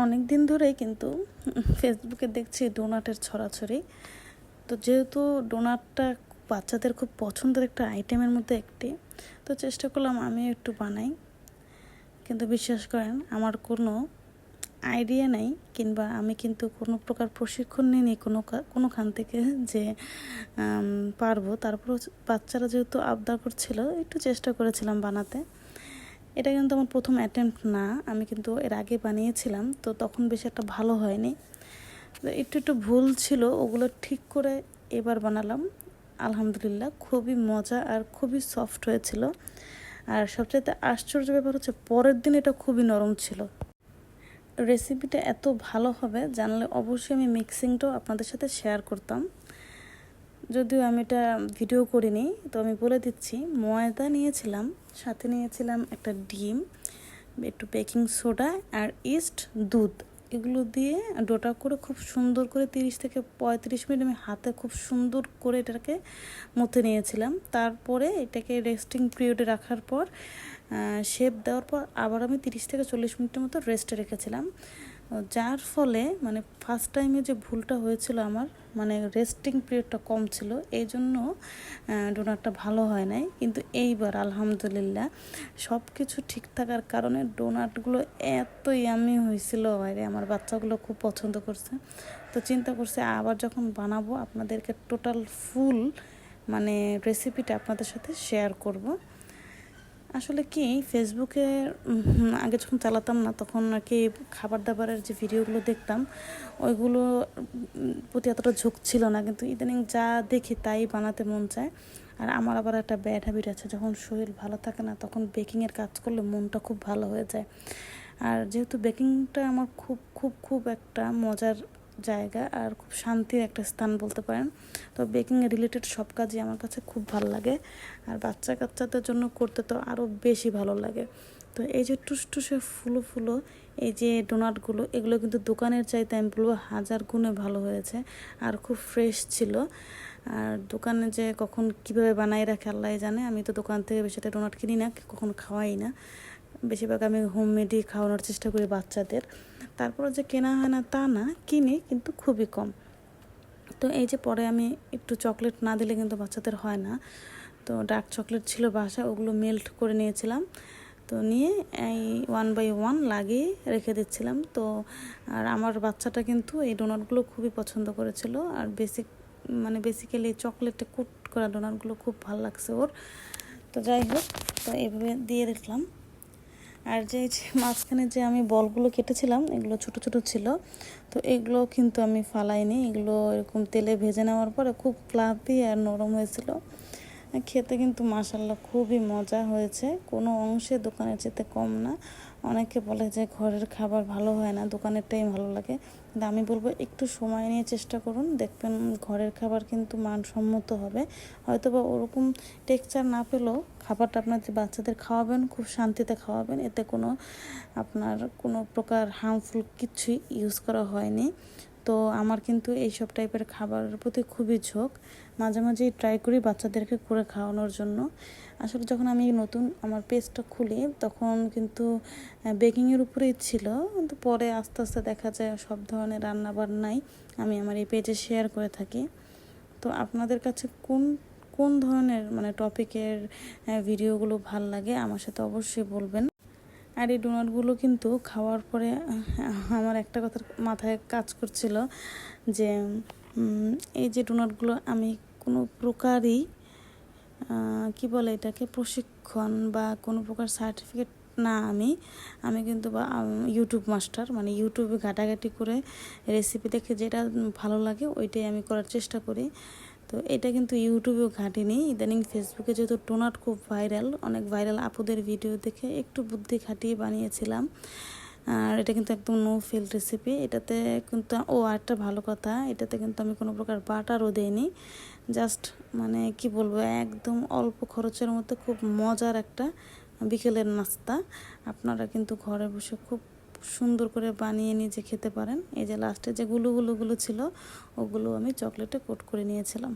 অনেক দিন ধরেই কিন্তু ফেসবুকে দেখছি ডোনাটের ছড়াছড়ি। তো যেহেতু ডোনাটটা বাচ্চাদের খুব পছন্দের একটা আইটেমের মধ্যে একটি, তো চেষ্টা করলাম আমি একটু বানাই। কিন্তু বিশ্বাস করেন আমার কোনো আইডিয়া নেই, কিংবা আমি কিন্তু কোনো প্রকার প্রশিক্ষণ নিইনি কোনোখান থেকে যে পারবো। তারপর বাচ্চারা যেহেতু আবদার করছিল, একটু চেষ্টা করেছিলাম বানাতে। এটা কিন্তু আমার প্রথম অ্যাটেম্প্ট না, আমি কিন্তু এর আগে বানিয়েছিলাম, তো তখন বেশি একটা ভালো হয়নি। একটু ভুল ছিল, ওগুলো ঠিক করে এবার বানালাম। আলহামদুলিল্লাহ খুবই মজা আর খুবই সফট হয়েছিল। আর সবচেয়ে আশ্চর্য ব্যাপার হচ্ছে পরের দিন এটা খুবই নরম ছিল। রেসিপিটা এত ভালো হবে জানলে অবশ্যই আমি মিক্সিংটাও আপনাদের সাথে শেয়ার করতাম, যদিও আমি এটা ভিডিও করিনি। তো আমি বলে দিচ্ছি, ময়দা নিয়েছিলাম, সাথে নিয়েছিলাম একটা ডিম, একটু বেকিং সোডা আর ইস্ট, দুধ। এগুলো দিয়ে ডোটা করে খুব সুন্দর করে 30 থেকে 35 মিনিট আমি হাতে খুব সুন্দর করে এটাকে মথে নিয়েছিলাম। তারপরে এটাকে রেস্টিং পিরিয়ডে রাখার পর শেপ দেওয়ার পর আবার আমি 30 থেকে 40 মিনিটের মতো রেস্টে রেখেছিলাম। যার ফলে মানে ফার্স্ট টাইমে যে ভুলটা হয়েছিল আমার, মানে রেস্টিং পিরিয়ডটা কম ছিল, এই জন্য ডোনাটটা ভালো হয় নাই। কিন্তু এইবার আলহামদুলিল্লাহ সব কিছু ঠিক থাকার কারণে ডোনাটগুলো এত ইয়ামি হয়েছিল, বাইরে আমার বাচ্চাগুলো খুব পছন্দ করছে। তো চিন্তা করছে আবার যখন বানাবো আপনাদেরকে টোটাল ফুল মানে রেসিপিটা আপনাদের সাথে শেয়ার করব। আসলে কি ফেসবুকে আগে যখন চালাতাম না, তখন আর কি খাবার দাবারের যে ভিডিওগুলো দেখতাম ওইগুলো প্রতি এতটা ঝোঁক ছিল না, কিন্তু ইদানিং যা দেখি তাই বানাতে মন চায়। আর আমার আবার একটা ব্যাড হ্যাবিট আছে, যখন শরীর ভালো থাকে না তখন বেকিংয়ের কাজ করলে মনটা খুব ভালো হয়ে যায়। আর যেহেতু বেকিংটা আমার খুব খুব খুব একটা মজার জায়গা আর খুব শান্তির একটা স্থান বলতে পারেন, তো বেকিং রিলেটেড সব কাজই আমার কাছে খুব ভালো লাগে। আর বাচ্চা কাচ্চাদের জন্য করতে তো আরও বেশি ভালো লাগে। তো এই যে টুসটুসে ফুলো ফুলো এই যে ডোনাটগুলো, এগুলো কিন্তু দোকানের চাইতে আমি বলবো 1000 গুণে ভালো হয়েছে আর খুব ফ্রেশ ছিল। আর দোকানে যে কখন কিভাবে বানাই রাখে আল্লাহ জানে, আমি তো দোকান থেকে বেশি একটা ডোনাট কিনি না, কখনো খাওয়াই না। বেশিরভাগ আমি হোমমেডই খাওয়ানোর চেষ্টা করি বাচ্চাদের। তারপরে যে কেনা হয় না তা না, কিনি কিন্তু খুবই কম। তো এই যে পরে আমি একটু চকলেট না দিলে কিন্তু বাচ্চাদের হয় না, তো ডার্ক চকলেট ছিল বাসায়, ওগুলো মেল্ট করে নিয়েছিলাম। তো নিয়ে এই 1 বাই 1 লাগিয়ে রেখে দিচ্ছিলাম। তো আর আমার বাচ্চাটা কিন্তু এই ডোনাটগুলো খুবই পছন্দ করেছিল। আর বেসিক্যালি চকলেটে কোট করা ডোনাটগুলো খুব ভালো লাগছে ওর। তো যাই হোক, তো এইভাবে দিয়ে দেখলাম। আর যে মাঝখানে যে আমি বলগুলো কেটেছিলাম এগুলো ছোট ছোট ছিল, তো এগুলো কিন্তু আমি ফালাইনি। এগুলো এরকম তেলে ভেজে নেওয়ার পরে খুব ফ্লাফি আর নরম হয়েছিল। খেতে কিন্তু মাশাল্লাহ খুবই মজা হয়েছে, কোনো অংশে দোকানের চেয়ে কম না। অনেকে বলে যে ঘরের খাবার ভালো হয় না, দোকানেরটাই ভালো লাগে, কিন্তু আমি বলবো একটু সময় নিয়ে চেষ্টা করুন, দেখবেন ঘরের খাবার কিন্তু মানসম্মত হবে। হয়তো বা ওরকম টেক্সচার না পেলেও খাবারটা আপনার যে বাচ্চাদের খাওয়াবেন খুব শান্তিতে খাওয়াবেন, এতে আপনার কোনো প্রকার হার্মফুল কিছুই ইউজ করা হয়নি। তো আমার কিন্তু এইসব টাইপের খাবারের প্রতি খুবই ঝোঁক, মাঝে মাঝেই ট্রাই করি বাচ্চাদেরকে করে খাওয়ানোর জন্য। আসলে যখন আমি নতুন আমার পেজটা খুলি তখন কিন্তু বেকিংয়ের উপরেই ছিল, কিন্তু পরে আস্তে আস্তে দেখা যায় সব ধরনের রান্নাবান্নাই আমি আমার এই পেজে শেয়ার করে থাকি। তো আপনাদের কাছে কোন কোন ধরনের মানে টপিকের ভিডিওগুলো ভাল লাগে আমার সাথে অবশ্যই বলবেন। আর এই ডোনাটগুলো কিন্তু খাওয়ার পরে আমার একটা কথা মাথায় কাজ করছিল যে এই যে ডোনাটগুলো আমি কোনো প্রকারই কি বলে এটাকে প্রশিক্ষণ বা কোনো প্রকার সার্টিফিকেট না, আমি কিন্তু ইউটিউব মাস্টার, মানে ইউটিউবে ঘাটাঘাটি করে রেসিপি দেখে যেটা ভালো লাগে ওইটাই আমি করার চেষ্টা করি। তো এটা কিন্তু ইউটিউবেও ঘাটিনি, ইদানিং ফেসবুকে যেহেতু ডোনাট খুব ভাইরাল, অনেক ভাইরাল আপুদের ভিডিও দেখে একটু বুদ্ধি খাটিয়ে বানিয়েছিলাম। আর এটা কিন্তু একদম নো ফেল রেসিপি। এটাতে কিন্তু আরেকটা ভালো কথা, এটাতে কিন্তু আমি কোনো প্রকার বাটারও দেইনি, জাস্ট মানে কি বলবো একদম অল্প খরচের মধ্যে খুব মজার একটা বিকেলের নাস্তা। আপনারা কিন্তু ঘরে বসে খুব সুন্দর করে বানিয়ে নিজে খেতে পারেন। এই যে লাস্টে যে গুলো ছিল ওগুলো আমি চকলেটে কোট করে নিয়েছিলাম।